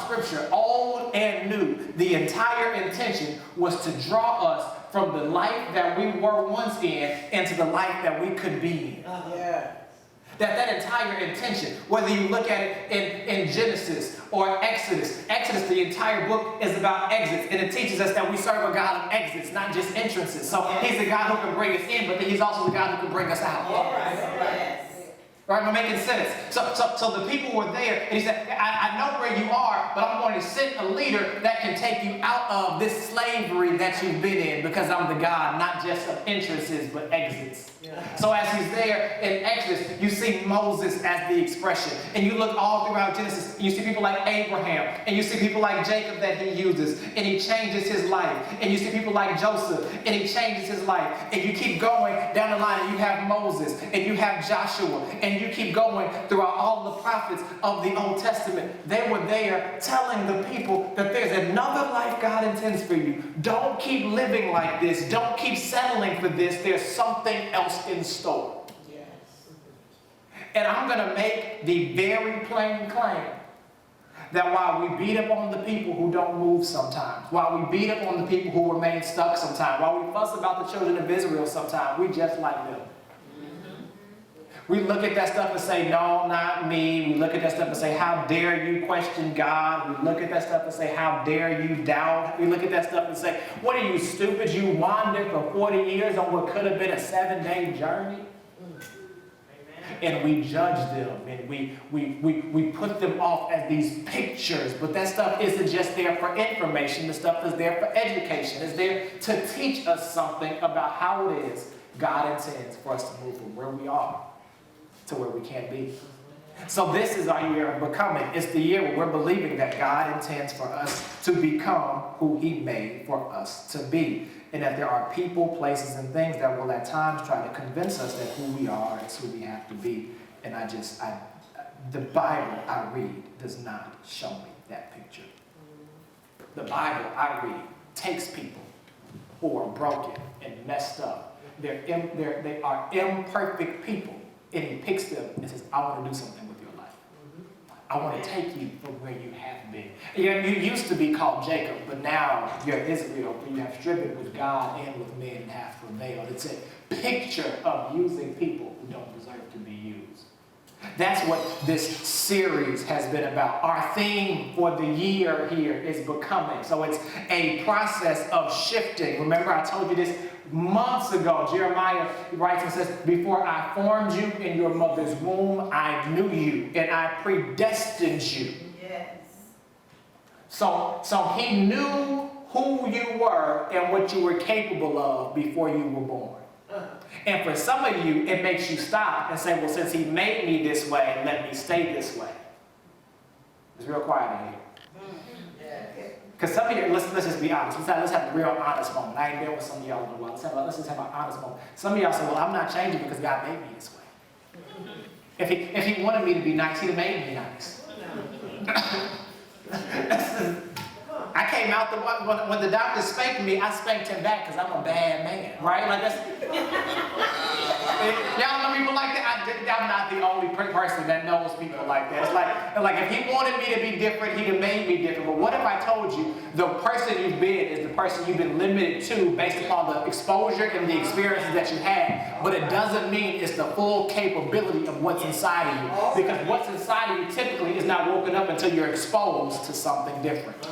scripture, old and new, the entire intention was to draw us from the life that we were once in into the life that we could be in. Yeah. That entire intention, whether you look at it in Genesis or Exodus, the entire book is about exits, and it teaches us that we serve a God of exits, not just entrances. So he's the God who can bring us in, but then he's also the God who can bring us out. All right. Yes. Right, am I making sense? So the people were there, and he said, I know where you are, but I'm going to send a leader that can take you out of this slavery that you've been in, because I'm the God, not just of entrances, but exits. Yeah. So as he's there in Exodus, you see Moses as the expression. And you look all throughout Genesis, and you see people like Abraham, and you see people like Jacob that he uses, and he changes his life. And you see people like Joseph, and he changes his life. And you keep going down the line, and you have Moses, and you have Joshua, and you keep going throughout all the prophets of the Old Testament. They were there telling the people that there's another life God intends for you. Don't keep living like this. Don't keep settling for this. There's something else in store. Yes. And I'm going to make the very plain claim that while we beat up on the people who don't move sometimes, while we beat up on the people who remain stuck sometimes, while we fuss about the children of Israel sometimes, we just like them. We look at that stuff and say, no, not me. We look at that stuff and say, how dare you question God? We look at that stuff and say, how dare you doubt? We look at that stuff and say, what are you, stupid? You wandered for 40 years on what could have been a 7-day journey? And we judge them, and we put them off as these pictures. But that stuff isn't just there for information. The stuff is there for education. It's there to teach us something about how it is God intends for us to move from where we are to where we can be. So this is our year of becoming. It's the year where we're believing that God intends for us to become who he made for us to be. And that there are people, places, and things that will at times try to convince us that who we are is who we have to be. And the Bible I read does not show me that picture. The Bible I read takes people who are broken and messed up. They are imperfect people. And he picks them and says, I want to do something with your life. I want to take you from where you have been. You used to be called Jacob, but now you're Israel, where you have striven with God and with men and have prevailed. It's a picture of using people who don't deserve to be used. That's what this series has been about. Our theme for the year here is becoming. So it's a process of shifting. Remember, I told you this months ago. Jeremiah writes and says, before I formed you in your mother's womb, I knew you and I predestined you. Yes. So he knew who you were and what you were capable of before you were born. And for some of you, it makes you stop and say, well, since he made me this way, let me stay this way. It's real quiet in here. Because some of you, let's just be honest. Let's have a real honest moment. I ain't been with some of y'all in a while. Let's just have an honest moment. Some of y'all say, well, I'm not changing because God made me this way. If he wanted me to be nice, he'd have made me nice. I came out when the doctor spanked me, I spanked him back because I'm a bad man, right? Like that's y'all know people like that. I'm not the only person that knows people like that. It's like if he wanted me to be different, he'd have made me different. But what if I told you the person you've been is the person you've been limited to based upon the exposure and the experiences that you had? But it doesn't mean it's the full capability of what's inside of you, because what's inside of you typically is not woken up until you're exposed to something different.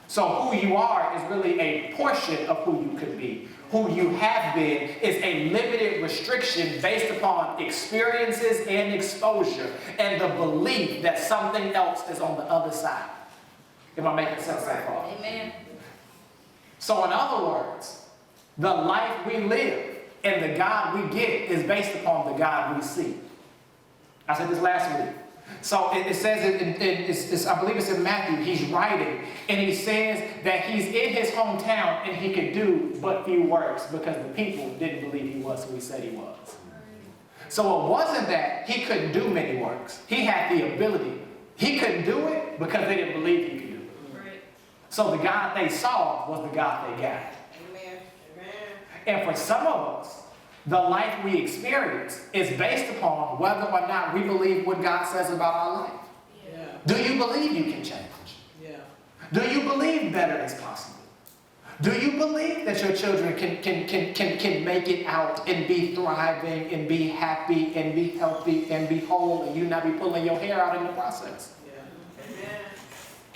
So who you are is really a portion of who you could be. Who you have been is a limited restriction based upon experiences and exposure and the belief that something else is on the other side. Am I making sense so far? Amen. So in other words, the life we live and the God we get is based upon the God we see. I said this last week. So it says, I believe it's in Matthew, he's writing, and he says that he's in his hometown and he could do but few works because the people didn't believe he was who he said he was. So it wasn't that he couldn't do many works. He had the ability. He couldn't do it because they didn't believe he could do it. Right. So the God they saw was the God they got. Amen. And for some of us, the life we experience is based upon whether or not we believe what God says about our life. Yeah. Do you believe you can change? Do you believe better is possible? Do you believe that your children can make it out and be thriving and be happy and be healthy and be whole and you not be pulling your hair out in the process?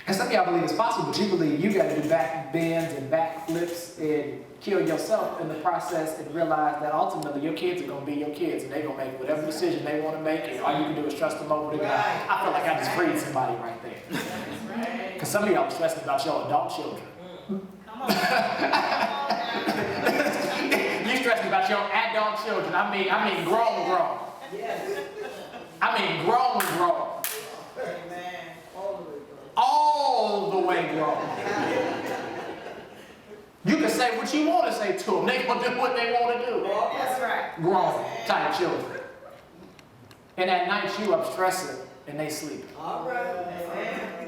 And some of y'all believe it's possible, but you believe you got to do back bends and back flips and kill yourself in the process and realize that ultimately your kids are going to be your kids and they're going to make whatever decision they want to make and all you can do is trust them over to God. I feel like I just freed somebody right there. Because some of y'all are stressing about your adult children. Come on. You stressing about your adult children. I mean grown. I mean grown. All the way grown. You can say what you want to say to them. They're going to do what they want to do. That's right. Grown type children. And at night you up stressing and they sleep. All right.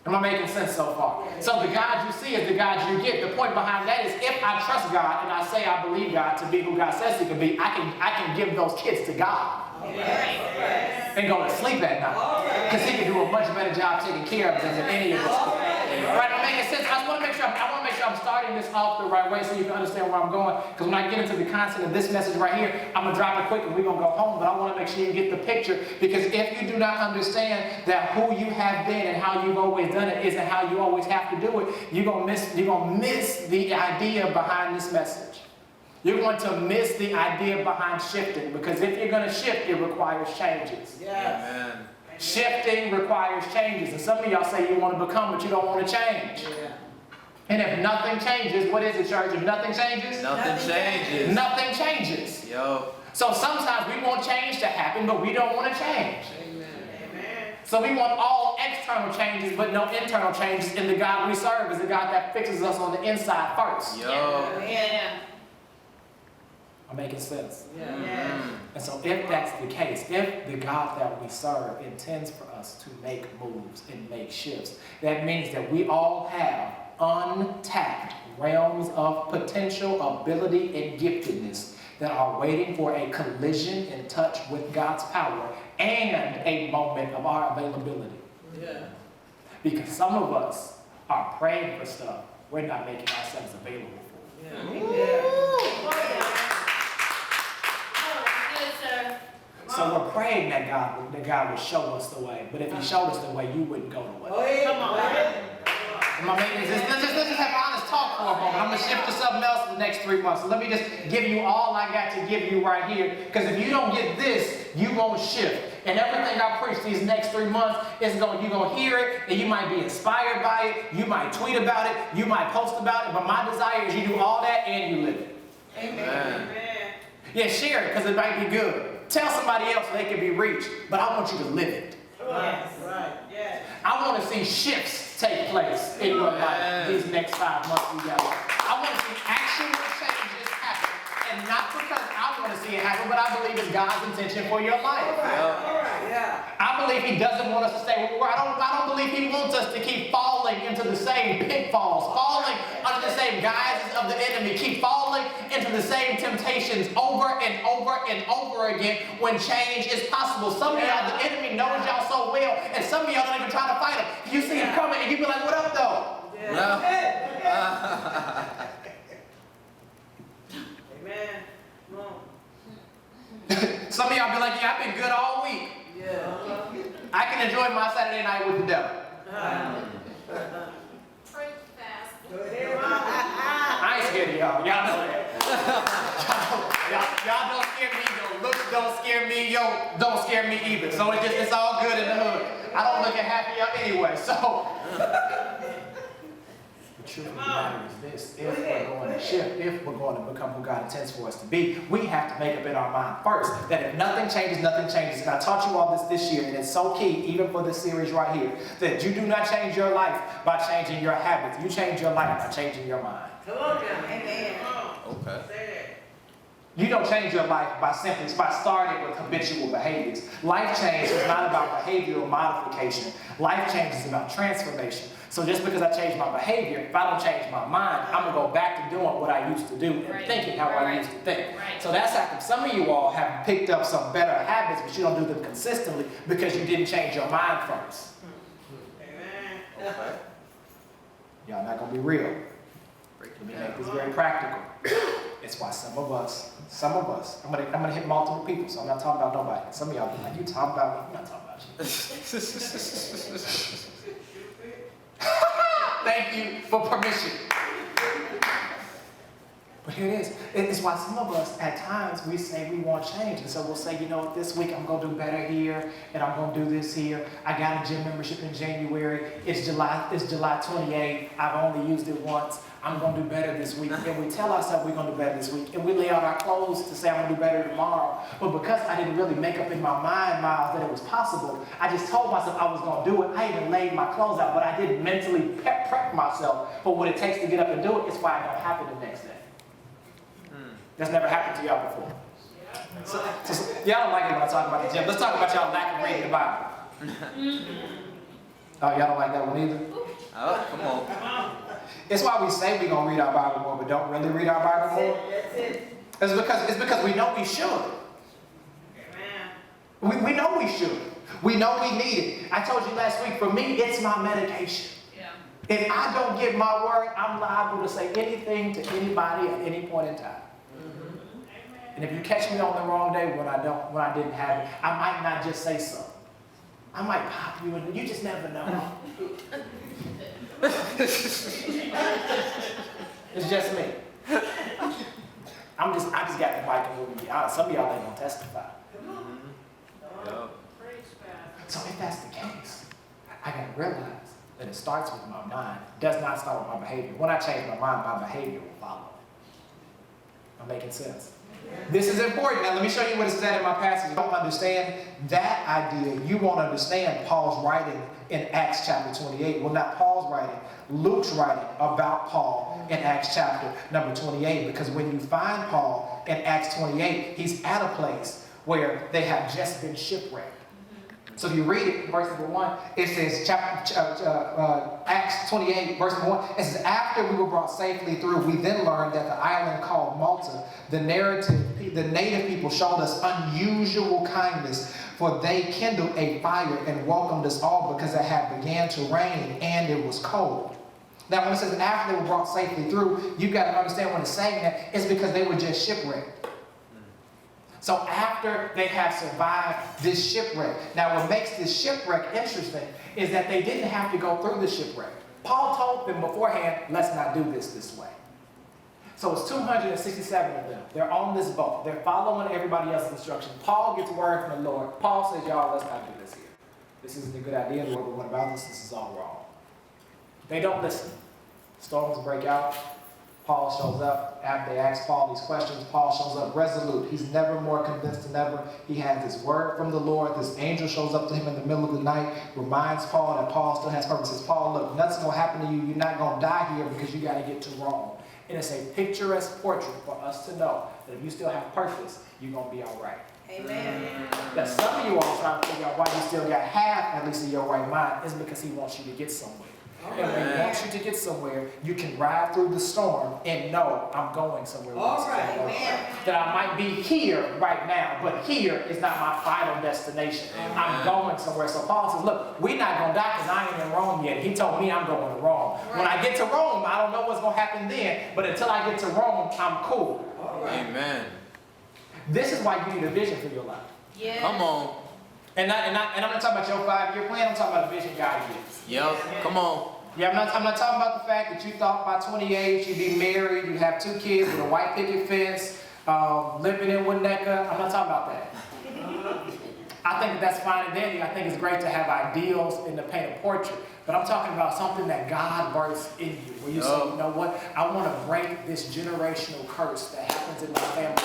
Am I making sense so far? So the God you see is the God you get. The point behind that is if I trust God and I say I believe God to be who God says He can be, I can give those kids to God. And go to sleep at night. Because He can do a much better job taking care of them than any of us can. Right? I'm making sense. I want to make sure I'm starting this off the right way so you can understand where I'm going. Because when I get into the content of this message right here, I'm going to drop it quick and we're going to go home. But I want to make sure you get the picture. Because if you do not understand that who you have been and how you've always done it isn't how you always have to do it, you're going to miss the idea behind this message. You're going to miss the idea behind shifting, because if you're going to shift, it requires changes. Yes. Amen. Shifting requires changes. And some of y'all say you want to become, but you don't want to change. Yeah. And if nothing changes, what is it, church? If nothing changes, Nothing changes. nothing changes. Yo. So sometimes we want change to happen, but we don't want to change. Amen. So we want all external changes, but no internal changes. And the God we serve is the God that fixes us on the inside first. Yo. Yeah. I'm making sense. Yeah. And so if that's the case, if the God that we serve intends for us to make moves and make shifts, that means that we all have untapped realms of potential, ability, and giftedness that are waiting for a collision in touch with God's power and a moment of our availability. Yeah. Because some of us are praying for stuff we're not making ourselves available for. So we're praying that God would show us the way. But if He showed us the way, you wouldn't go the way. Come on. Am I making sense? Let's just have an honest talk for a moment. I'm going to shift to something else in the next 3 months. So let me just give you all I got to give you right here. Because if you don't get this, you won't shift. And everything I preach these next 3 months, you're going to hear it, and you might be inspired by it. You might tweet about it. You might post about it. But my desire is you do all that and you live it. Amen. Yeah, share it because it might be good. Tell somebody else so they can be reached. But I want you to live it. Yes. Right. Yes. I want to see shifts take place in your life these next 5 months together. I want to see actual changes happen. And not because I want to see it happen, but I believe it's God's intention for your life. All right. Yeah. I believe He doesn't want us to stay where we were. I don't believe He wants us to keep falling into the same pitfalls, falling under the same guises of the enemy, keep falling into the same temptations over and over and over again when change is possible. Some of y'all, the enemy knows y'all so well, and some of y'all don't even try to fight him. You see him coming, and you be like, "What up, though?" Yeah. Amen. Come on. Some of y'all be like, "Yeah, I've been good all week. Yeah. I can enjoy my Saturday night with the devil." I ain't scared of y'all. Y'all know that. y'all don't scare me. Your looks don't scare me. Yo, don't scare me either. So it's all good in the hood. I don't look at happy up anyway. So the truth of the matter is this: if we're going to shift, if we're going to become who God intends for us to be, we have to make up in our mind first that if nothing changes, nothing changes. And I taught you all this year, and it's so key, even for this series right here, that you do not change your life by changing your habits. You change your life by changing your mind. Come on, John. Amen. Okay. You don't change your life by starting with habitual behaviors. Life change is not about behavioral modification. Life change is about transformation. So just because I change my behavior, if I don't change my mind, I'm going to go back to doing what I used to do and thinking how I used to think. So that's how some of you all have picked up some better habits, but you don't do them consistently because you didn't change your mind first. Amen. Okay. Y'all not gonna be real. Let me make this very practical. It's why some of us, I'm gonna hit multiple people, so I'm not talking about nobody. Some of y'all be like, you talking about me? I'm not talking about you. Thank you for permission. But here it is. It's why some of us, at times, we say we want change. And so we'll say, you know what, this week I'm going to do better here, and I'm going to do this here. I got a gym membership in January. It's July 28th. I've only used it once. I'm going to do better this week. And we tell ourselves we're going to do better this week. And we lay out our clothes to say I'm going to do better tomorrow. But because I didn't really make up in my mind, Miles, that it was possible, I just told myself I was going to do it. I even laid my clothes out, but I didn't mentally prep myself for what it takes to get up and do it. It's why it don't happen the next day. That's never happened to y'all before. So, y'all don't like it when I talk about the gym. Let's talk about y'all lack of reading the Bible. Oh, y'all don't like that one either? Oh, come on. It's why we say we're going to read our Bible more, but don't really read our Bible more. That's it. It's because we know we should. Amen. We know we should. We know we need it. I told you last week, for me, it's my medication. Yeah. If I don't get my word, I'm liable to say anything to anybody at any point in time. And if you catch me on the wrong day when I didn't have it, I might not just say something. I might pop you and you just never know. It's just me. I just got the mic and we'll be honest. Some of y'all ain't gonna testify. So if that's the case, I gotta realize that it starts with my mind. It does not start with my behavior. When I change my mind, my behavior will follow. I'm making sense. This is important. Now let me show you what it said in my passage. You don't understand that idea. You won't understand Paul's writing in Acts chapter 28. Well, not Paul's writing. Luke's writing about Paul in Acts chapter number 28. Because when you find Paul in Acts 28, he's at a place where they have just been shipwrecked. So if you read it, verse number 1, it says, Acts 28, verse number 1, it says, after we were brought safely through, we then learned that the island called Malta, the native people showed us unusual kindness, for they kindled a fire and welcomed us all because it had began to rain and it was cold. Now when it says after they were brought safely through, you've got to understand when it's saying that, it's because they were just shipwrecked. So after they have survived this shipwreck, now what makes this shipwreck interesting is that they didn't have to go through the shipwreck. Paul told them beforehand, let's not do this way. So it's 267 of them. They're on this boat. They're following everybody else's instructions. Paul gets word from the Lord. Paul says, y'all, let's not do this here. This isn't a good idea. The Lord went about this. This is all wrong. They don't listen. Storms break out. Paul shows up. After they ask Paul these questions, Paul shows up resolute. He's never more convinced than ever. He has this word from the Lord. This angel shows up to him in the middle of the night, reminds Paul that Paul still has purpose. Says, Paul, look, nothing's going to happen to you. You're not going to die here because you got to get to Rome. And it's a picturesque portrait for us to know that if you still have purpose, you're going to be all right. Amen. Now, some of you all trying to figure out why you still got half, at least in your right mind, is because he wants you to get somewhere. And when he wants you to get somewhere, you can ride through the storm and know I'm going somewhere. All right, amen. That I might be here right now, but here is not my final destination. Amen. I'm going somewhere. So Paul says, look, we're not going to die because I ain't in Rome yet. He told me I'm going to Rome. Right. When I get to Rome, I don't know what's going to happen then, but until I get to Rome, I'm cool. All right. Amen. This is why you need a vision for your life. Yeah. Come on. And I'm not talking about your 5-year plan, I'm talking about the vision God gives. Yep. Come on. Yeah, I'm not talking about the fact that you thought by 28 you'd be married, you'd have 2 kids with a white picket fence, living in Winnetka. I'm not talking about that. I think that's fine and dandy. I think it's great to have ideals and to paint a portrait. But I'm talking about something that God births in you, where you say, you know what, I want to break this generational curse that happens in my family.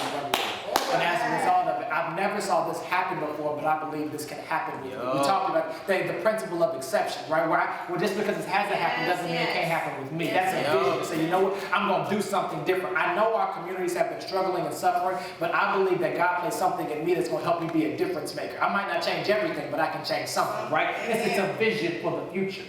And as a result of it, I've never saw this happen before, but I believe this can happen with you. We talked about the principle of exception, right? Well, just because it hasn't happened doesn't mean it can't happen with me. That's a vision to say, you know what, I'm going to do something different. I know our communities have been struggling and suffering, but I believe that God placed something in me that's going to help me be a difference maker. I might not change everything, but I can change something, right? It's a vision for the future.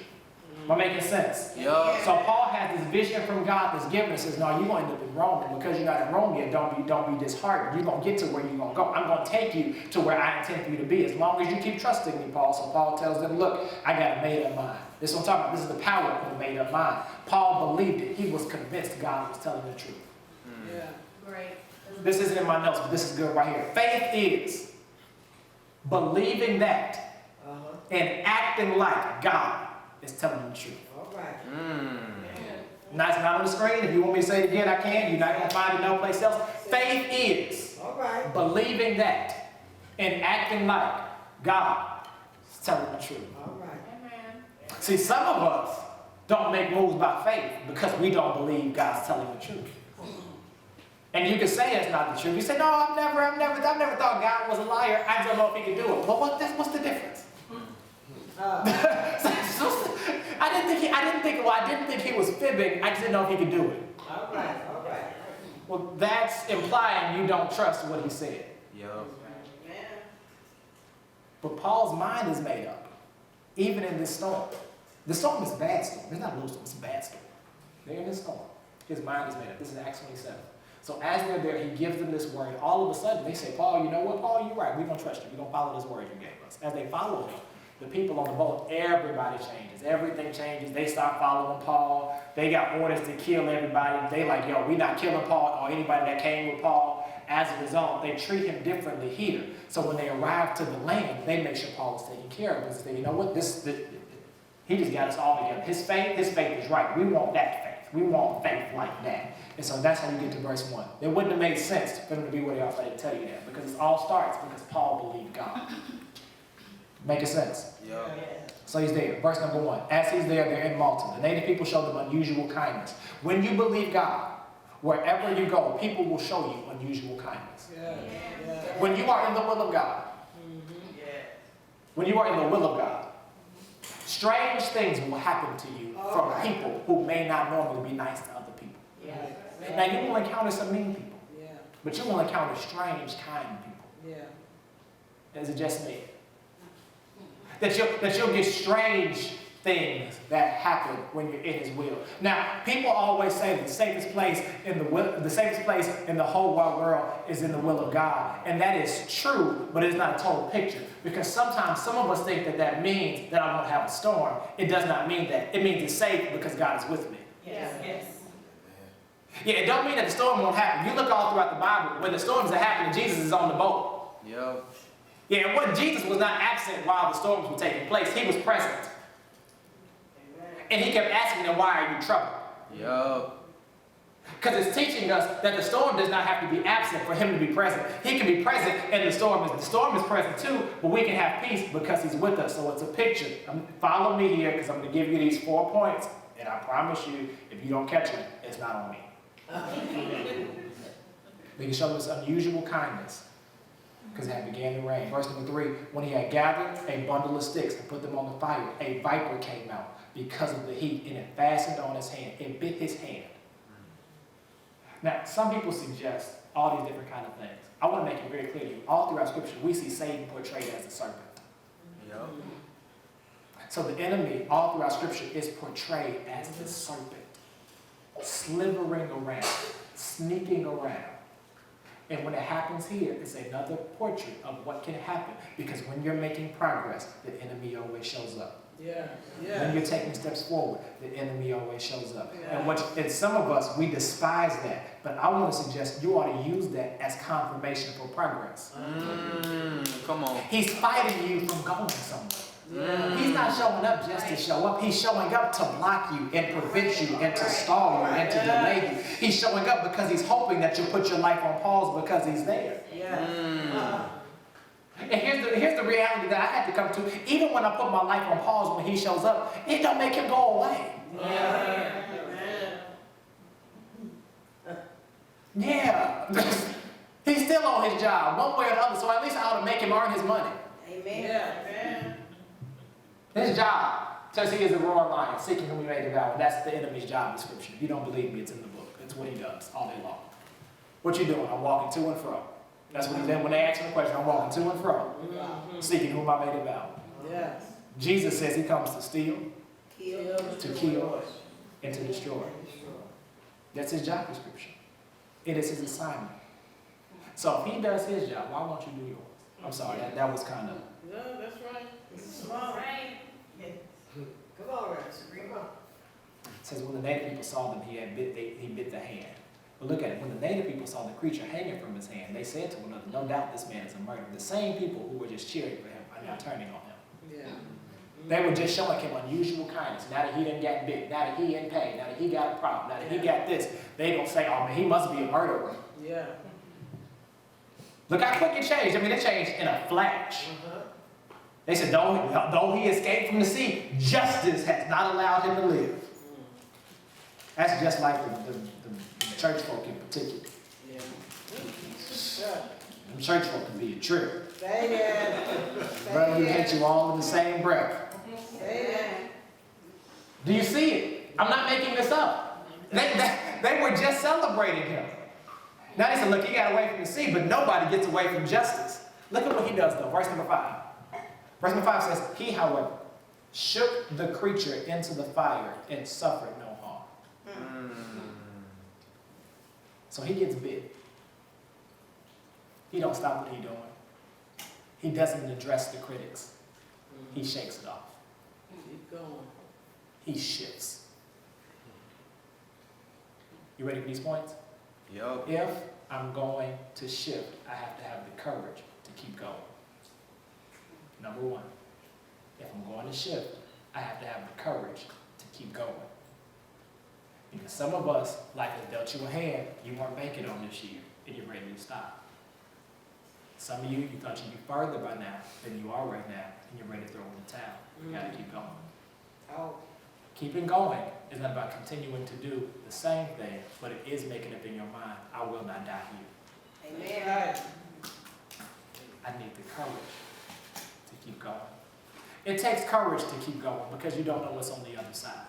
Am I making sense? Yup. So Paul has this vision from God that's given us. Says, no, you're going to end up in Rome, and because you're not in Rome yet, don't be disheartened. You're going to get to where you're going to go. I'm going to take you to where I intend for you to be, as long as you keep trusting me, Paul. So Paul tells them, look, I got a made-up mind. This is what I'm talking about. This is the power of a made-up mind. Paul believed it. He was convinced God was telling the truth. Yeah. Great. This isn't in my notes, but this is good right here. Faith is believing that and acting like God is telling the truth. All right. Now, it's not on the screen. If you want me to say it again, I can. You're not going to find it no place else. Faith is All right. believing that and acting like God is telling the truth. All right. Amen. See, some of us don't make moves by faith because we don't believe God's telling the truth. And you can say it's not the truth. You say, no, I've never thought God was a liar. I just don't know if he could do it. Well, what's the difference? I didn't think he was fibbing. I just didn't know if he could do it. All right. All right. Well, that's implying you don't trust what he said. Yup. Amen. But Paul's mind is made up, even in this storm. The storm is a bad storm. It's not a little storm, it's a bad storm. They're in this storm. His mind is made up. This is Acts 27. So as they're there, he gives them this word. All of a sudden, they say, Paul, you know what? Paul, you're right. We're going to trust you. We're going to follow this word you gave us. As they follow him, the people on the boat, everybody changes. Everything changes. They start following Paul. They got orders to kill everybody. They like, yo, we're not killing Paul or anybody that came with Paul. As a result, they treat him differently here. So when they arrive to the land, they make sure Paul is taken care of. And say, you know what? He just got us all together. His faith is right. We want that faith. We want faith like that. And so that's how you get to verse 1. It wouldn't have made sense for them to be where they are if I didn't tell you that. Because it all starts because Paul believed God. Making sense? Yup. So he's there. Verse number 1. As he's there, they're in Malta. The native people show them unusual kindness. When you believe God, wherever you go, people will show you unusual kindness. Yeah. Yeah. When you are in the will of God, when you are in the will of God, strange things will happen to you from people who may not normally be nice to other people. Yeah. Now, you will encounter some mean people, Yeah. but you will encounter strange, kind people. Yeah. Is it just me? That you'll get strange things that happen when you're in his will. Now, people always say that the safest place in the whole wide world is in the will of God. And that is true, but it's not a total picture. Because sometimes some of us think that means that I won't have a storm. It does not mean that. It means it's safe because God is with me. Yes. Yes. Yeah, it don't mean that the storm won't happen. You look all throughout the Bible, when the storms are happening, Jesus is on the boat. Yup. Yeah, and what Jesus was not absent while the storms were taking place. He was present. And he kept asking them, why are you troubled? Yup. Because it's teaching us that the storm does not have to be absent for him to be present. He can be present and the storm is present too, but we can have peace because he's with us. So it's a picture. Follow me here because I'm going to give you these 4 points. And I promise you, if you don't catch them, it's not on me. They can show us unusual kindness because it had began to rain. Verse number 3, when he had gathered a bundle of sticks and put them on the fire, a viper came out because of the heat, and it fastened on his hand. It bit his hand. Now, some people suggest all these different kind of things. I want to make it very clear to you. All throughout Scripture, we see Satan portrayed as a serpent. Yup. So the enemy, all throughout Scripture, is portrayed as the serpent, slithering around, sneaking around. And when it happens here, it's another portrait of what can happen. Because when you're making progress, the enemy always shows up. Yeah. When Yeah. you're taking steps forward, the enemy always shows up. Yeah. And some of us, we despise that. But I want to suggest you ought to use that as confirmation for progress. Come on. He's fighting you from going somewhere. Yeah. He's not showing up just to show up. He's showing up to block you and prevent you and to stall you and to delay you. He's showing up because he's hoping that you'll put your life on pause because he's there. Yeah. And here's the reality that I had to come to. Even when I put my life on pause when he shows up, it don't make him go away. Yeah. He's still on his job, one way or the other, so at least I ought to make him earn his money. Amen. Yeah. His job says he is a roaring lion, seeking whom he may devour. That's the enemy's job description. If you don't believe me, it's in the book. It's what he does all day long. What you doing? I'm walking to and fro. That's what he did when they asked him the question. I'm walking to and fro, seeking whom I may devour. Yes. Jesus says he comes to steal, to kill, and to destroy. That's his job description. It is his assignment. So if he does his job, why won't you do yours? I'm sorry, that was kind of. No, that's right. Come on, Right. come on, Rex, come on. It says when the native people saw them, he bit the hand. But look at it, when the native people saw the creature hanging from his hand, they said to one another, no doubt this man is a murderer. The same people who were just cheering for him are now turning on him. Yeah. They were just showing him unusual kindness. Now that he didn't get bit, now that he in pain, now that he got a problem, now that he got this, they don't say, oh man, he must be a murderer. Yeah. Look how quick it changed. I mean, it changed in a flash. They said, though he escaped from the sea, justice has not allowed him to live. That's just like the church folk in particular. Yeah. The church folk can be a trip. Say it. Brother, we hate you all in the same breath. Say it. Do you see it? I'm not making this up. They were just celebrating him. Now they said, look, he got away from the sea, but nobody gets away from justice. Look at what he does though, verse number 5. Verse number 5 says, he, however, shook the creature into the fire and suffered no harm. So he gets bit. He don't stop what he's doing. He doesn't address the critics. He shakes it off. Keep going. He shifts. You ready for these points? Yup. If I'm going to shift, I have to have the courage to keep going. Number one, if I'm going to shift, I have to have the courage to keep going. Because some of us, like I dealt you a hand, you weren't making on this year, and you're ready to stop. Some of you thought you'd be further by now than you are right now, and you're ready to throw in the towel. You gotta keep going. Oh. Keeping going is not about continuing to do the same thing, but it is making up in your mind, I will not die here. Amen. I need the courage to keep going. It takes courage to keep going because you don't know what's on the other side.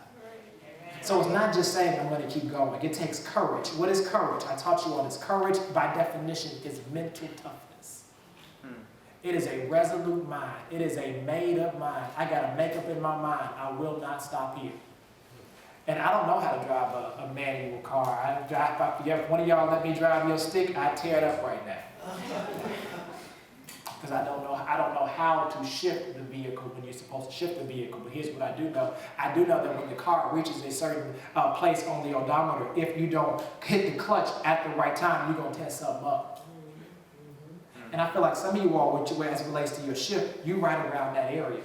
So it's not just saying I'm going to keep going. It takes courage. What is courage? I taught you on this. Courage, by definition, is mental toughness. It is a resolute mind. It is a made-up mind. I got to make up in my mind, I will not stop here. And I don't know how to drive a manual car. If one of y'all let me drive your stick, I'd tear it up right now. Because I don't know how to shift the vehicle when you're supposed to shift the vehicle. But here's what I do know. I do know that when the car reaches a certain place on the odometer, if you don't hit the clutch at the right time, you're going to tear something up. And I feel like some of you all, as it relates to your shift, you right around that area.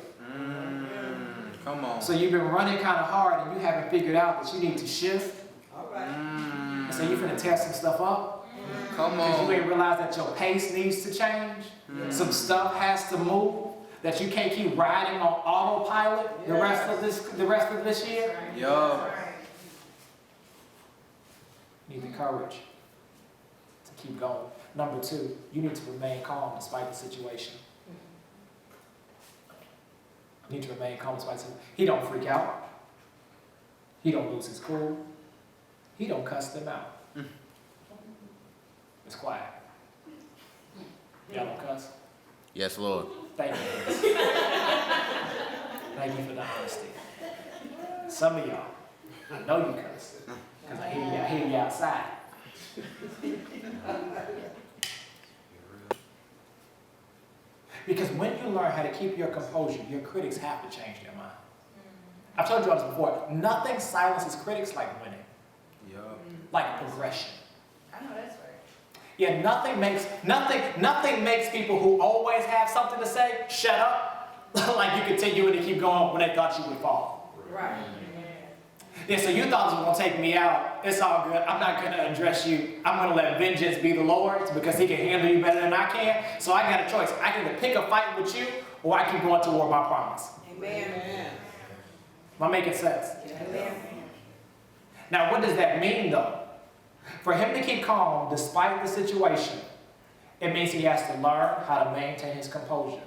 Come on. So you've been running kind of hard and you haven't figured out that you need to shift. All right. And so you're finna tear some stuff up. Come Because you on. ain't realize that your pace needs to change. Some stuff has to move. That you can't keep riding on autopilot the rest of this year. Yup. You need the courage to keep going. Number 2, you need to remain calm despite the situation. You need to remain calm despite the situation. He don't freak out. He don't lose his cool. He don't cuss them out. It's quiet. Y'all don't cuss? Yes, Lord. Thank you. Thank you for the honesty. Some of y'all, I know you cuss, because I hear you outside. Because when you learn how to keep your composure, your critics have to change their mind. I've told you all this before. Nothing silences critics like winning, Yup. like progression. I know that's right. Yeah, nothing makes people who always have something to say shut up, like you continue to keep going when they thought you would fall. Right. Yeah, so you thought it was gonna take me out. It's all good. I'm not gonna address you. I'm gonna let vengeance be the Lord's because he can handle you better than I can. So I got a choice. I can either pick a fight with you or I can go toward my promise. Amen. Am I making sense? Amen. Now, what does that mean though? For him to keep calm despite the situation, it means he has to learn how to maintain his composure.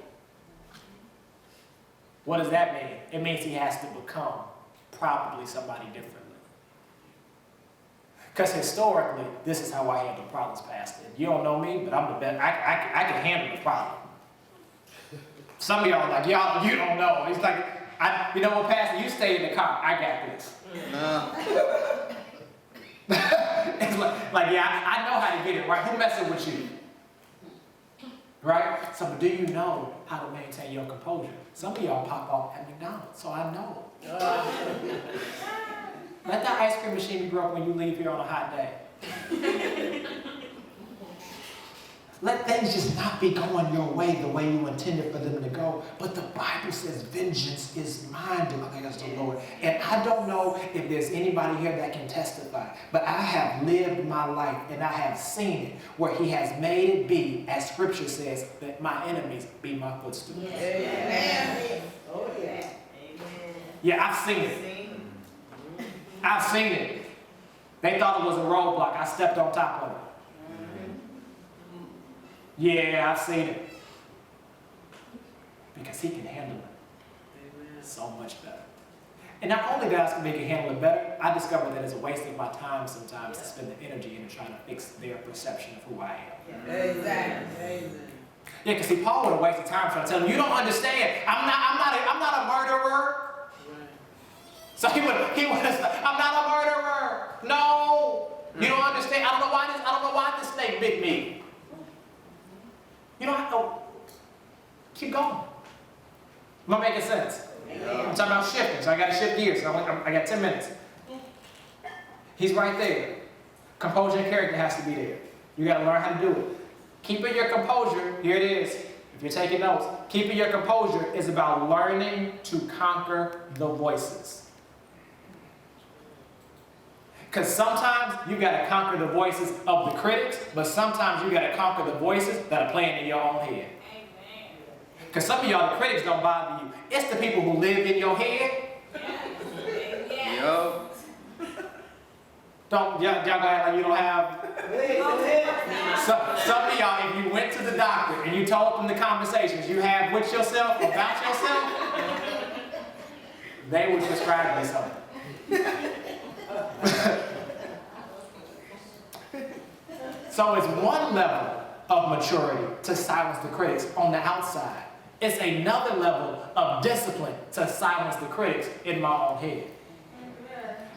What does that mean? It means he has to become probably somebody differently. Because historically, this is how I handle problems, Pastor. You don't know me, but I'm the best. I can handle the problem. Some of y'all are like, y'all, you don't know. It's like, You know what, Pastor? You stay in the car. I got this. It's like, yeah, I know how to get it right. Who messing with you? Right? So, do you know how to maintain your composure? Some of y'all pop off at McDonald's, so I know. Let that ice cream machine be broke when you leave here on a hot day. Let things just not be going your way the way you intended for them to go. But the Bible says vengeance is mine, declares the Lord. And I don't know if there's anybody here that can testify, but I have lived my life and I have seen it where he has made it be, as scripture says, that my enemies be my footstool. Amen. Oh, yeah. Yeah, I've seen it. I've seen it. They thought it was a roadblock. I stepped on top of it. Yeah, I've seen it. Because he can handle it so much better. And not only that he can handle it better, I discovered that it's a waste of my time sometimes to spend the energy into trying to fix their perception of who I am. Exactly. Amen. Yeah, because see, Paul would have wasted time trying to tell them, you don't understand. I'm not a murderer. So he would have said, I'm not a murderer. No. You don't understand. I don't know why this snake bit me. You don't have to keep going. Am I making sense? I'm talking about shifting, so I got to shift gears. So I got 10 minutes. He's right there. Composure and character has to be there. You got to learn how to do it. Keeping your composure, here it is. If you're taking notes, keeping your composure is about learning to conquer the voices. Because sometimes you got to conquer the voices of the critics, but sometimes you got to conquer the voices that are playing in your own head. Because some of y'all, the critics don't bother you. It's the people who live in your head. Yo. Y'all got like you don't have. Some of y'all, if you went to the doctor and you told them the conversations you have with yourself about yourself, they would prescribe you something. So it's one level of maturity to silence the critics on the outside. It's another level of discipline to silence the critics in my own head.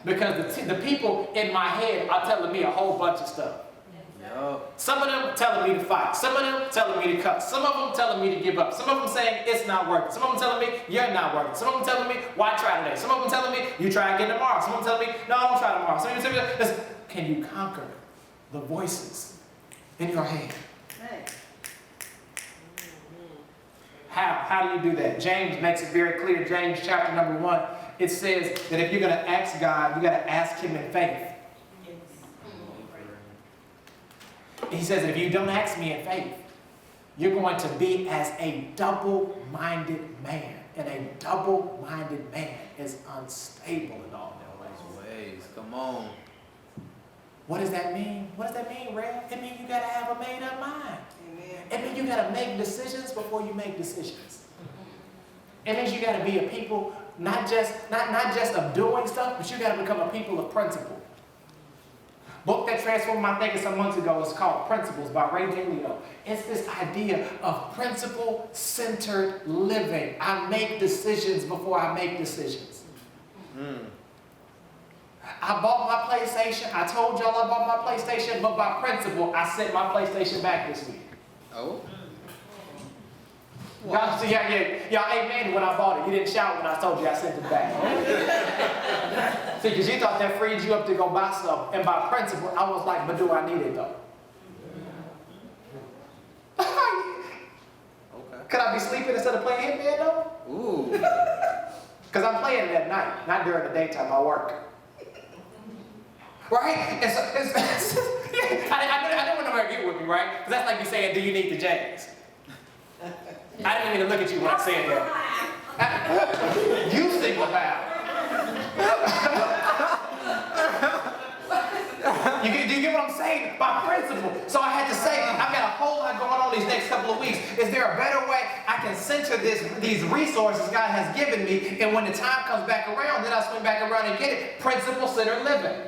Because the people in my head are telling me a whole bunch of stuff. Yo. Some of them telling me to fight. Some of them telling me to cut. Some of them telling me to give up. Some of them saying it's not working. Some of them telling me you're not working. Some of them telling me why try today. Some of them telling me you try again tomorrow. Some of them telling me no, don't try tomorrow. Some of them telling me listen, can you conquer the voices in your head? How do you do that? James makes it very clear. James chapter number 1. It says that if you're going to ask God, you got to ask him in faith. He says that if you don't ask me in faith, you're going to be as a double-minded man. And a double-minded man is unstable in all their Ways. Come on. What does that mean? What does that mean, Rev? It means you got to have a made-up mind. Amen. It means you got to make decisions before you make decisions. It means you got to be a people, not just of doing stuff, but you got to become a people of principle. Book that transformed my thinking some months ago is called Principles by Ray Dalio. It's this idea of principle-centered living. I make decisions before I make decisions. I bought my PlayStation. I told y'all I bought my PlayStation, but by principle, I sent my PlayStation back this week. Oh. Y'all see, y'all amen when I bought it. You didn't shout when I told you I sent it back. See, because you thought that freed you up to go buy stuff. And by principle, I was like, but do I need it though? Okay. Could I be sleeping instead of playing Hitman though? Ooh. Because I'm playing it at night, not during the daytime I work. Right? And so, I didn't want to get with me, right? Because that's like me saying, do you need the J's? I didn't even look at you when I said that. You single out. Do you get what I'm saying? By principle. So I had to say, I've got a whole lot going on these next couple of weeks. Is there a better way I can center these resources God has given me, and when the time comes back around, then I swing back around and get it? Principle-centered living.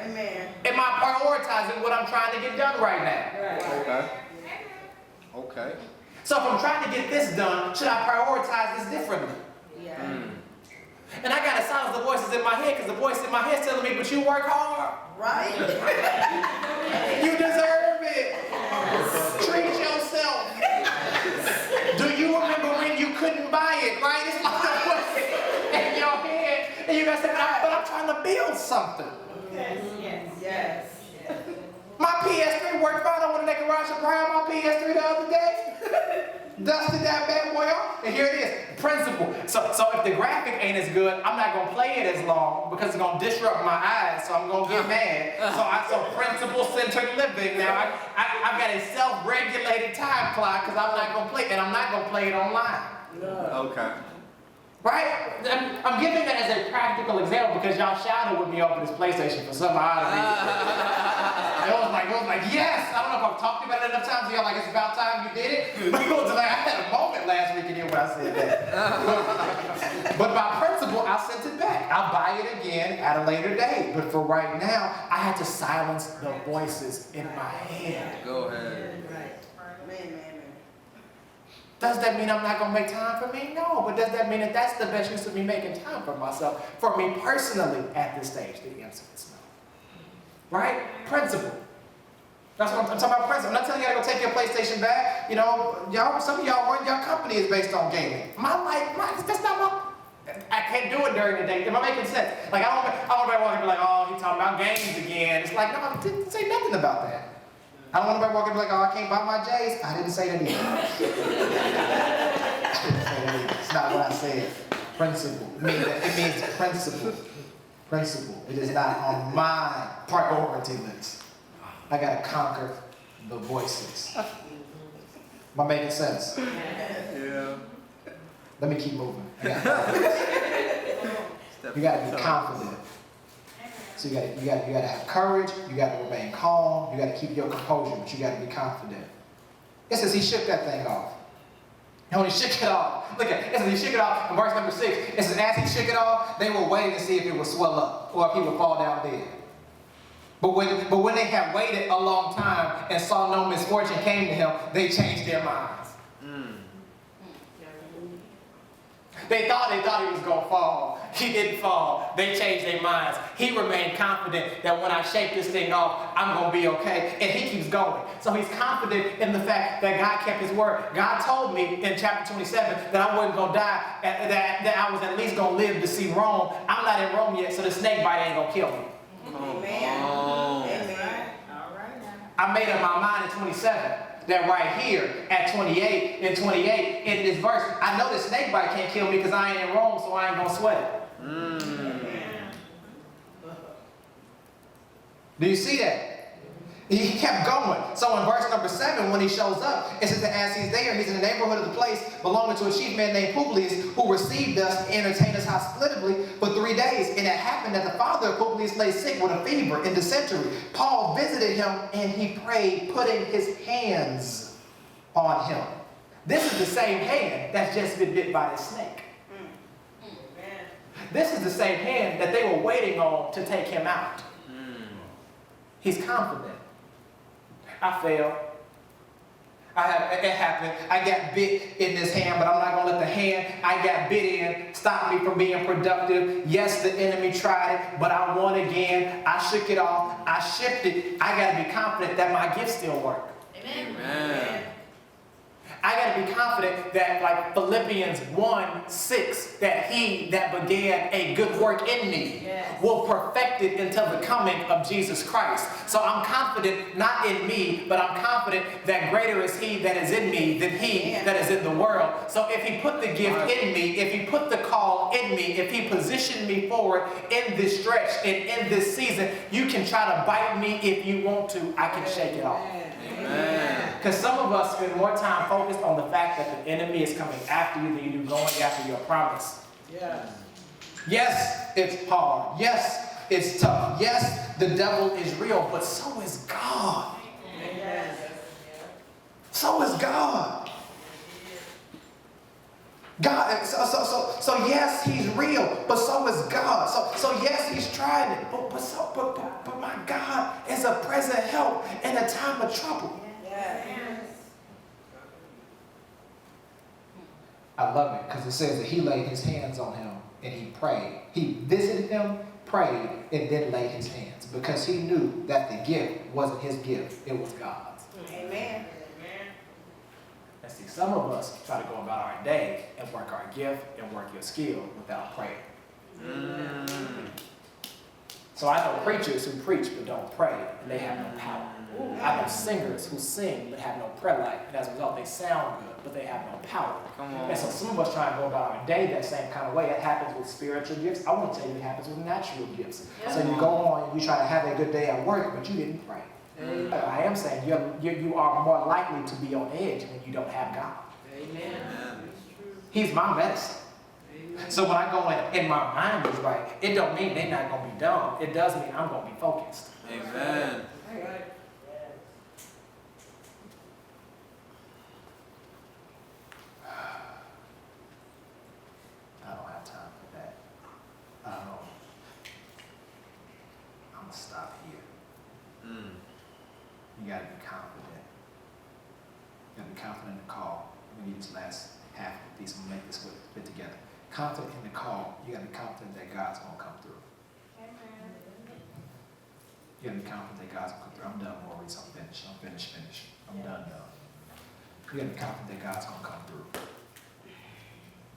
Amen. Am I prioritizing what I'm trying to get done right now? Okay. Okay. So if I'm trying to get this done, should I prioritize this differently? Yeah. And I got to silence the voices in my head because the voice in my head is telling me, but you work hard. Right? You deserve it. Treat yourself. Do you remember when you couldn't buy it, right? It's like the voice in your head. And you got to say, but I'm trying to build something. Yes. My PS3 worked fine. I went in that garage and grabbed my PS3 the other day. Dusted that bad boy off, and here it is, principle. So if the graphic ain't as good, I'm not gonna play it as long because it's gonna disrupt my eyes, so I'm gonna get mad. So principle-centered living. Now I've got a self-regulated time clock because I'm not gonna play it, and I'm not gonna play it online. Okay. Right? I'm giving that as a practical example because y'all shouted with me over this PlayStation for some odd reason. It was like, yes! I don't know if I've talked about it enough times, so y'all like, it's about time you did it. But it was like, I had a moment last week in here when I said that. But by principle, I sent it back. I'll buy it again at a later date. But for right now, I had to silence the voices in my head. Go ahead. Man. Does that mean I'm not going to make time for me? No. But does that mean that that's the best use of me making time for myself? For me personally at this stage, the answer is no. Right? Principle. That's what I'm talking about, principle. I'm not telling you to go take your PlayStation back. You know, some of y'all run your company is based on gaming. My life, that's not my, I can't do it during the day. Am I making sense? Like, I don't want to walk and be like, oh, he's talking about games again. It's like, no, I didn't say nothing about that. I don't want anybody walking and be like, oh, I can't buy my J's. I didn't say that either. I didn't say that either. It's not what I said. Principle. It means principle. Principle. It is not on my priority list. I gotta conquer the voices. Am I making sense? Yeah. Let me keep moving. You gotta be confident. So you gotta have courage. You gotta remain calm. You gotta keep your composure, but you gotta be confident. It says he shook that thing off. And when he shook it off, look at it. It says he shook it off in verse number 6. It says as he shook it off, they were waiting to see if it would swell up or if he would fall down dead. But when they had waited a long time and saw no misfortune came to him, they changed their minds. They thought he was going to fall. He didn't fall. They changed their minds. He remained confident that when I shake this thing off, I'm going to be okay. And he keeps going. So he's confident in the fact that God kept his word. God told me in chapter 27 that I wasn't going to die, that I was at least going to live to see Rome. I'm not in Rome yet, so the snake bite ain't going to kill me. Amen. Oh. Amen. I made up my mind in 27 that right here at 28 in this verse, I know the snake bite can't kill me because I ain't in Rome, so I ain't going to sweat it. Do you see that? He kept going. So in verse number 7, when he shows up, it says that as he's there, he's in the neighborhood of the place belonging to a chief man named Publius, who received us and entertained us hospitably for 3 days. And it happened that the father of Publius lay sick with a fever and dysentery. Paul visited him and he prayed, putting his hands on him. This is the same hand that's just been bit by the snake. This is the same hand that they were waiting on to take him out. He's confident. I failed. It happened. I got bit in this hand, but I'm not going to let the hand I got bit in stop me from being productive. Yes, the enemy tried it, but I won again. I shook it off. I shifted. I got to be confident that my gifts still work. Amen. I got to be confident that, like Philippians 1:6, that he that began a good work in me will perfect it until the coming of Jesus Christ. So I'm confident not in me, but I'm confident that greater is he that is in me than he that is in the world. So if he put the gift in me, if he put the call in me, if he positioned me forward in this stretch and in this season, you can try to bite me if you want to. I can shake it off. Because some of us spend more time focused on the fact that the enemy is coming after you than you do going after your promise. Yes, it's hard. Yes, it's tough. Yes, the devil is real, but so is God. So is God. God, so yes, he's real, but so is God. So yes, he's trying it, but my God is a present help in a time of trouble. I love it because it says that he laid his hands on him and he prayed. He visited him, prayed, and then laid his hands because he knew that the gift wasn't his gift, it was God's. Amen. And see, some of us try to go about our day and work our gift and work your skill without prayer. So I know preachers who preach but don't pray, and they have no power. I know singers who sing but have no prayer life, and as a result, they sound good, but they have no power. Come on. And so some of us try and go about our day that same kind of way. It happens with spiritual gifts. I want to tell you it happens with natural gifts. So you go on and you try to have a good day at work, but you didn't pray. I am saying you are more likely to be on edge when you don't have God. Amen. He's my medicine. So when I go in and my mind is right, it don't mean they're not going to be dumb. It does mean I'm going to be focused. Amen. Right. I don't have time for that. I'm going to stop here. You got to be confident. You got to be confident in the call. We need this last half of the piece. I'm going to make this fit together. Confident in the call. You got to be confident that God's going to come through. You got to be confident that God's going to come through. I'm done, Maurice. I'm finished. I'm done. You got to be confident that God's going to come through.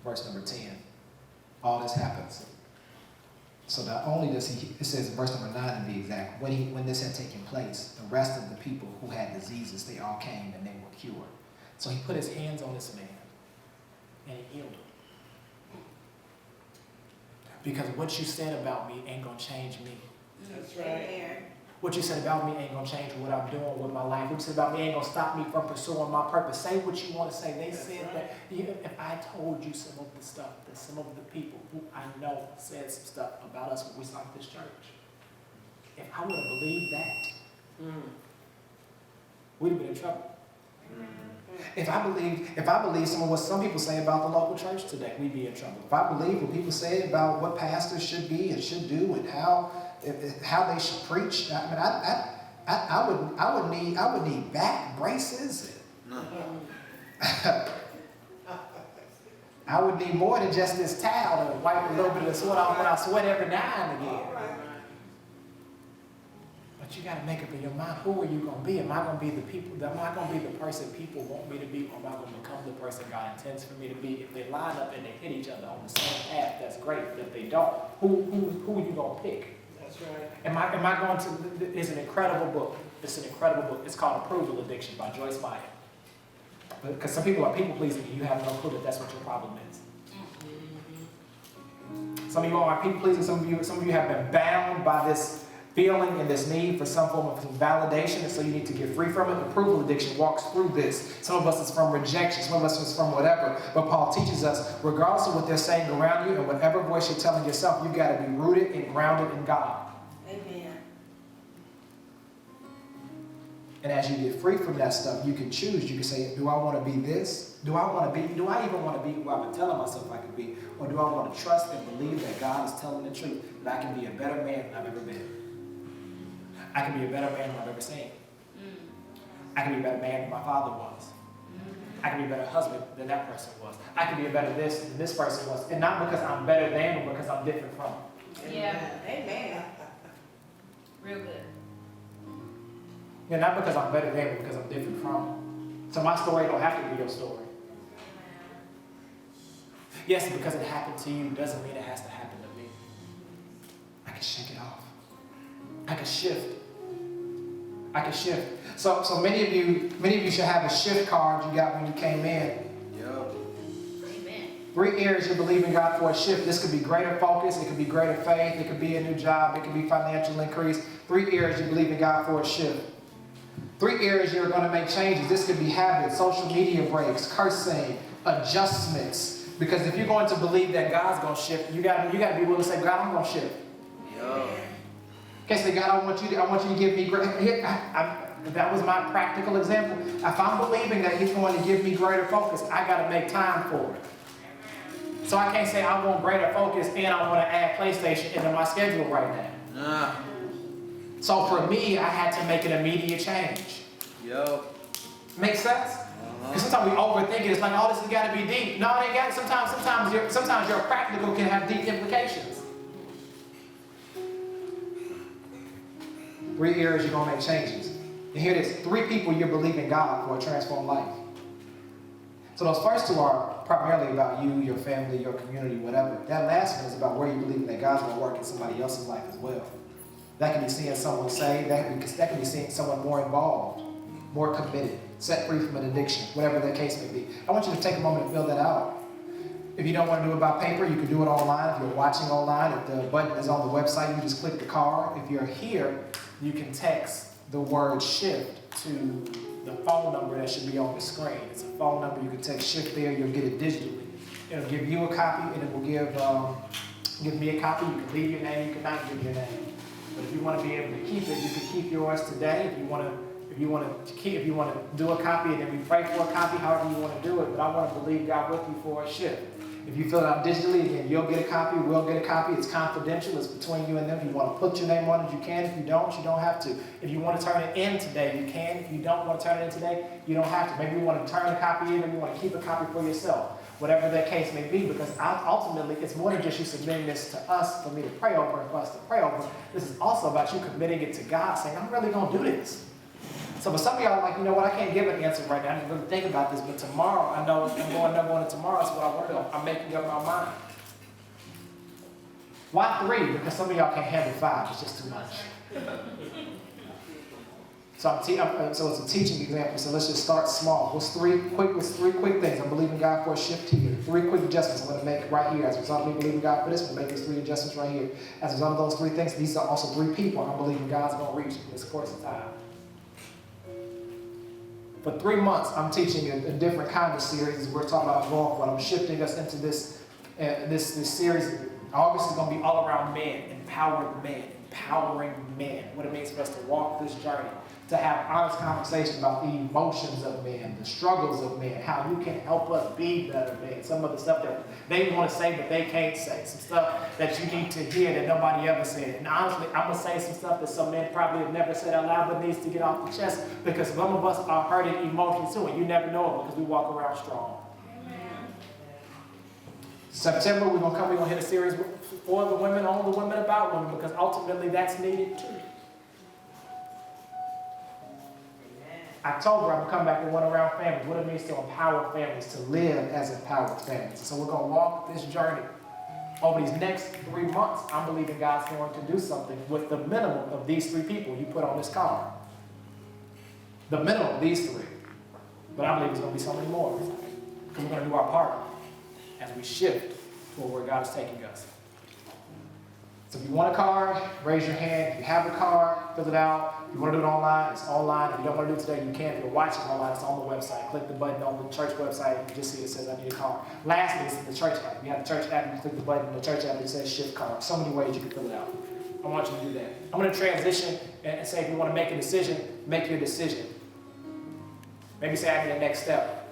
Verse number 10. All this happens. So not only does he, it says in verse number 9 to be exact, when this had taken place, the rest of the people who had diseases, they all came and they were cured. So he put his hands on this man and he healed him. Because what you said about me ain't gonna change me. That's right. Amen. What you said about me ain't gonna change what I'm doing with my life. What you said about me ain't gonna stop me from pursuing my purpose. Say what you want to say. They said that even if I told you some of the stuff that some of the people who I know said some stuff about us when we started this church, if I would have believed that, we'd have been in trouble. If I believe some of what some people say about the local church today, we'd be in trouble. If I believe what people say about what pastors should be and should do and how they should preach, I mean, I would need back braces. I would need more than just this towel to wipe a little bit of the sweat off when I sweat every now and again. But you got to make up in your mind, who are you going to be? Am I going to be the person people want me to be, or am I going to become the person God intends for me to be? If they line up and they hit each other on the same path, that's great. But if they don't, who are you going to pick? That's right. Am I going to, it's an incredible book. It's an incredible book. It's called Approval Addiction by Joyce Meyer. Because some people are people pleasing and you have no clue that that's what your problem is. Some of you are people pleasing, some of you have been bound by this feeling and this need for some form of validation, and so you need to get free from it. Approval addiction walks through this. Some of us is from rejection, some of us is from whatever. But Paul teaches us, regardless of what they're saying around you and whatever voice you're telling yourself, you've got to be rooted and grounded in God. Amen. And as you get free from that stuff, you can choose. You can say, do I want to be this? Do I even want to be who I've been telling myself I could be? Or do I want to trust and believe that God is telling the truth, that I can be a better man than I've ever been? I can be a better man than I've ever seen. I can be a better man than my father was. I can be a better husband than that person was. I can be a better this than this person was. And not because I'm better than, but because I'm different from. Yeah. Amen. Real good. And not because I'm better than, but because I'm different from. So my story don't have to be your story. Yes, because it happened to you doesn't mean it has to happen to me. I can shake it off. I can shift. I can shift. So many of you should have a shift card you got when you came in. Yep. Amen. 3 areas you believe in God for a shift. This could be greater focus. It could be greater faith. It could be a new job. It could be financial increase. 3 areas you believe in God for a shift. 3 areas you're going to make changes. This could be habits, social media breaks, cursing, adjustments. Because if you're going to believe that God's going to shift, you got to be willing to say, God, I'm going to shift. Yep. Okay, say, God, I want you to give me great. That was my practical example. If I'm believing that He's going to give me greater focus, I got to make time for it. So I can't say I want greater focus and I want to add PlayStation into my schedule right now. So for me, I had to make an immediate change. Yep. Make sense? Because sometimes we overthink it. It's like, oh, this has got to be deep. No, it ain't got. Sometimes your practical can have deep implications. 3 areas you're gonna make changes. And here it is: 3 people you're believing God for a transformed life. So those first 2 are primarily about you, your family, your community, whatever. That last one is about where you believe that God's gonna work in somebody else's life as well. That can be seeing someone saved. That can be seeing someone more involved, more committed, set free from an addiction, whatever the case may be. I want you to take a moment and fill that out. If you don't want to do it by paper, you can do it online. If you're watching online, if the button is on the website, you just click the card. If you're here, you can text the word SHIFT to the phone number that should be on the screen. It's a phone number. You can text SHIFT there. You'll get it digitally. It'll give you a copy, and it will give me a copy. You can leave your name. You cannot give your name. But if you want to be able to keep it, you can keep yours today. If you want to do a copy, and then we pray for a copy, however you want to do it. But I want to believe God with you for a shift. If you fill it out digitally, again, you'll get a copy, we'll get a copy. It's confidential. It's between you and them. If you want to put your name on it, you can. If you don't have to. If you want to turn it in today, you can. If you don't want to turn it in today, you don't have to. Maybe you want to turn a copy in, maybe you want to keep a copy for yourself. Whatever that case may be, because ultimately it's more than just you submitting this to us for me to pray over and for us to pray over. This is also about you committing it to God, saying, I'm really going to do this. So for some of y'all, like, you know what, I can't give an answer right now. I didn't really think about this, but tomorrow, I know I'm going to tomorrow, so what I want to do, I'm making up my mind. Why 3? Because some of y'all can't handle 5. It's just too much. So it's a teaching example. So let's just start small. What's three quick things? I'm believing God for a shift here. 3 quick adjustments I'm going to make right here. As a result of me believing God for this, I'm going to make these 3 adjustments right here. As a result of those 3 things, these are also 3 people I'm believing God's going to reach in this course of time. For 3 months, I'm teaching a different kind of series. We're talking about going for it. I'm shifting us into this series. August is going to be all around men, empowering men. What it means for us to walk this journey, to have honest conversation about the emotions of men, the struggles of men, how you can help us be better men. Some of the stuff that they want to say but they can't say. Some stuff that you need to hear that nobody ever said. And honestly, I'm going to say some stuff that some men probably have never said out loud but needs to get off the chest, because some of us are hurting emotionally too, and you never know it because we walk around strong. September, we're going to hit a series for the women, on the women, about women, because ultimately that's needed too. October, I'm going to come back with one around families, what it means to empower families, to live as empowered families. So we're going to walk this journey over these next 3 months. I'm believing God's going to do something with the minimum of these 3 people you put on this card. The minimum of these 3. But I believe there's going to be so many more, because we're going to do our part as we shift toward where God is taking us. So if you want a card, raise your hand. If you have a card, fill it out. If you want to do it online, it's online. If you don't want to do it today, you can. If you're watching online, it's on the website. Click the button on the church website. You can just see it says, I need a card. Lastly, it's in the church app. You have the church app, you click the button in the church app, it says shift card. So many ways you can fill it out. I want you to do that. I'm going to transition and say, if you want to make a decision, make your decision. Maybe say, I need a next step.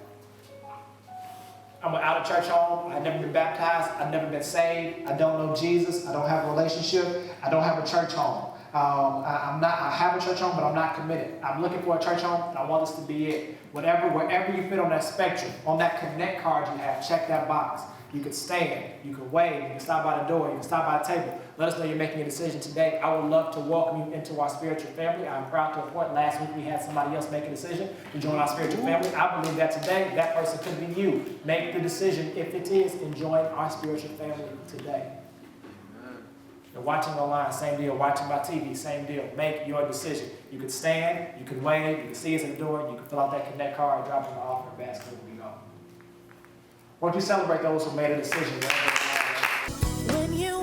I'm out of church home. I've never been baptized. I've never been saved. I don't know Jesus. I don't have a relationship. I don't have a church home. I have a church home, but I'm not committed. I'm looking for a church home, and I want this to be it. Wherever you fit on that spectrum, on that connect card you have, check that box. You can stand, you can wave, you can stop by the door, you can stop by the table. Let us know you're making a decision today. I would love to welcome you into our spiritual family. I'm proud to report last week we had somebody else make a decision to join our spiritual family. I believe that today, that person could be you. Make the decision, if it is, and join our spiritual family today. You're watching online, same deal. Watching by TV, same deal. Make your decision. You can stand, you can wave, you can see us at the door, you can fill out that connect card, drop it in the offering basket, and we go. Won't you celebrate those who made a decision? When you